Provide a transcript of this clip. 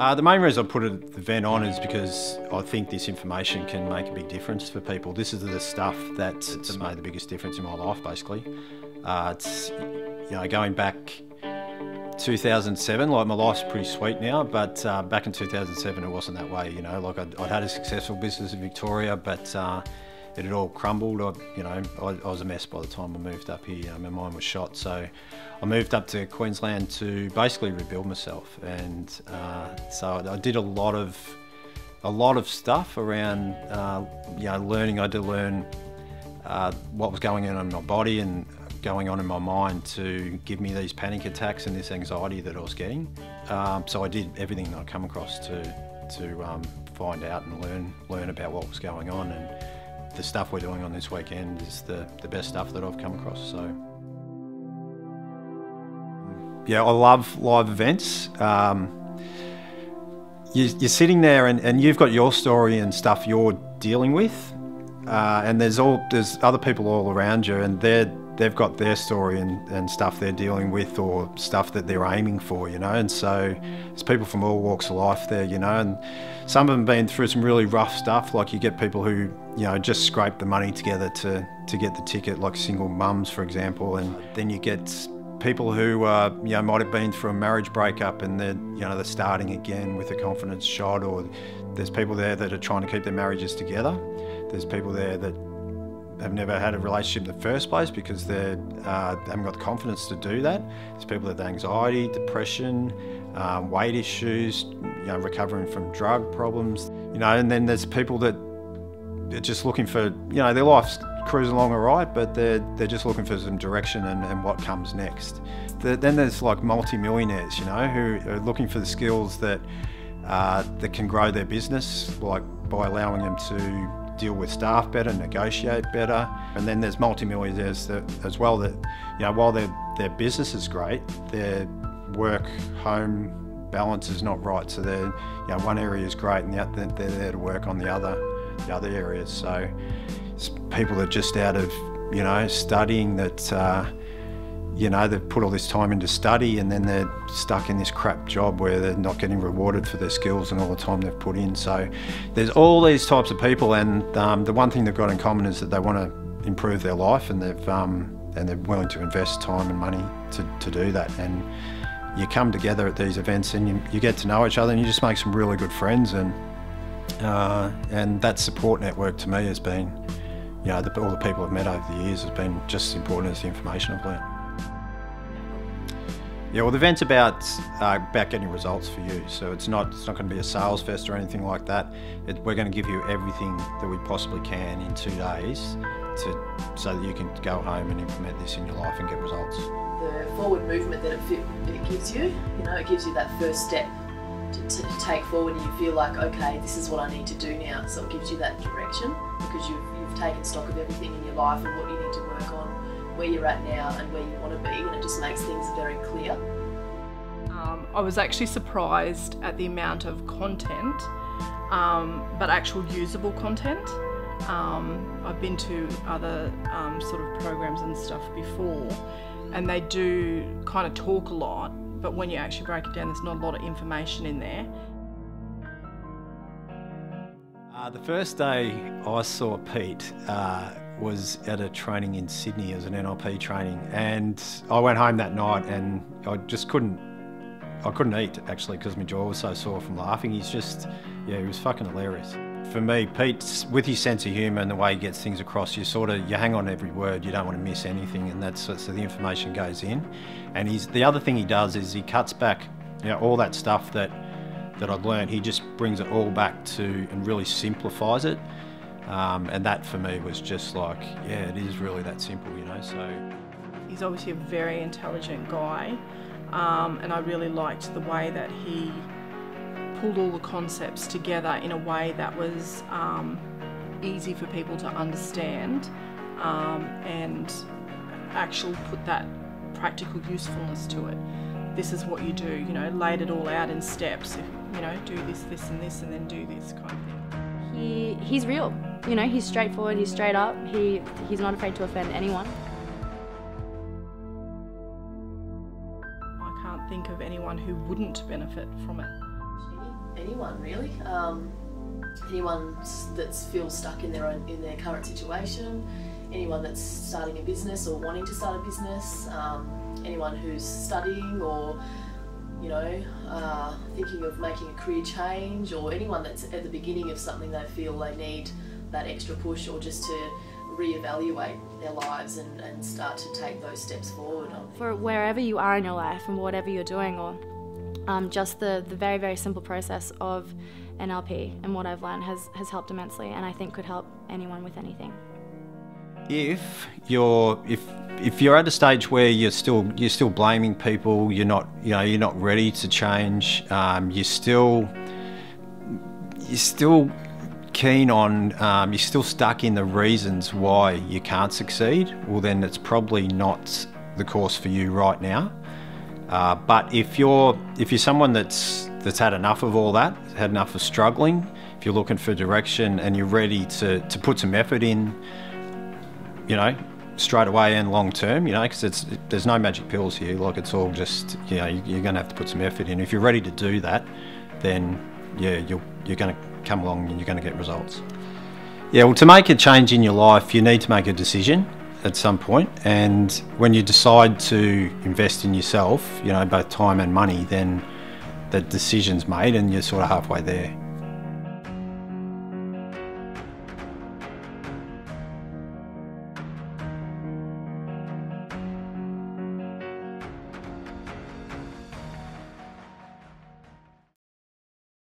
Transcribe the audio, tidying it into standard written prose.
The main reason I put the event on is because I think this information can make a big difference for people. This is the stuff that's made the biggest difference in my life, basically. It's, going back 2007, like my life's pretty sweet now, but back in 2007 it wasn't that way, like I'd had a successful business in Victoria, but it had all crumbled. I was a mess by the time I moved up here. My mind was shot, so I moved up to Queensland to basically rebuild myself, and so I did a lot of stuff around learning. I had to learn what was going on in my body and going on in my mind to give me these panic attacks and this anxiety that I was getting. So I did everything that I come across to find out and learn about what was going on, and the stuff we're doing on this weekend is the best stuff that I've come across. So yeah, I love live events. You're sitting there and you've got your story and stuff you're dealing with, and there's other people all around you, and they've got their story and stuff they're dealing with, or stuff that they're aiming for, and so there's people from all walks of life there, and some of them been through some really rough stuff. Like you get people who just scrape the money together to get the ticket, like single mums, for example, and then you get people who might have been through a marriage breakup and they're starting again with a confidence shot, or there's people there that are trying to keep their marriages together. There's people there that have never had a relationship in the first place because they haven't got the confidence to do that. There's people with anxiety, depression, weight issues, recovering from drug problems, and then there's people that are just looking for, their life's cruising along all right, but they're just looking for some direction and what comes next. Then there's like multi-millionaires, who are looking for the skills that can grow their business, like by allowing them to deal with staff better, negotiate better. And then there's multi-millionaires as well that, while their business is great, their work-home balance is not right. So they're, one area is great and they're there to work on the other areas. So it's people that are just out of, studying that, they've put all this time into study and then they're stuck in this crap job where they're not getting rewarded for their skills and all the time they've put in. So there's all these types of people, and the one thing they've got in common is that they want to improve their life, and they're willing to invest time and money to do that. And you come together at these events and you get to know each other and you just make some really good friends, and that support network to me has been, all the people I've met over the years has been just as important as the information I've learned. Yeah, well, the event's about getting results for you. So it's not going to be a sales fest or anything like that. We're going to give you everything that we possibly can in 2 days so that you can go home and implement this in your life and get results. The forward movement that it gives you, it gives you that first step to take forward, and you feel like, okay, this is what I need to do now. So it gives you that direction because you've taken stock of everything in your life and what you need to work on, where you're at now and where you want to be, and it just makes things very clear. I was actually surprised at the amount of content, but actual usable content. I've been to other sort of programs and stuff before, and they do kind of talk a lot, but when you actually break it down, there's not a lot of information in there. The first day I saw Pete was at a training in Sydney as an NLP training, and I went home that night and I just couldn't eat actually because my jaw was so sore from laughing. He was fucking hilarious. For me, Pete, with his sense of humour and the way he gets things across, you hang on every word, you don't want to miss anything, and so the information goes in. And the other thing he does is he cuts back, all that stuff that I've learned, he just brings it all back to and really simplifies it. And that for me was just like, yeah, it is really that simple, so. He's obviously a very intelligent guy, and I really liked the way that he pulled all the concepts together in a way that was easy for people to understand, and actually put that practical usefulness to it. This is what you do, laid it all out in steps, do this, this and this, and then do this kind of thing. He's real, he's straightforward, he's straight up, he's not afraid to offend anyone. I can't think of anyone who wouldn't benefit from it. anyone really. Anyone that feels stuck in their current situation, anyone that's starting a business or wanting to start a business, anyone who's studying or thinking of making a career change, or anyone that's at the beginning of something they feel they need that extra push, or just to reevaluate their lives and start to take those steps forward. For wherever you are in your life and whatever you're doing, or just the very, very simple process of NLP and what I've learned has helped immensely, and I think could help anyone with anything. If you're at a stage where you're still blaming people, you're not ready to change, you're still keen on, you're still stuck in the reasons why you can't succeed, well then it's probably not the course for you right now. But if you're someone that's had enough of all that, had enough of struggling, if you're looking for direction and you're ready to put some effort in, straight away and long term, because there's no magic pills here. Like, it's all just, you're going to have to put some effort in. If you're ready to do that, then yeah, you're going to come along and you're going to get results. Yeah, well, to make a change in your life, you need to make a decision at some point, and when you decide to invest in yourself, both time and money, then the decision's made and you're sort of halfway there.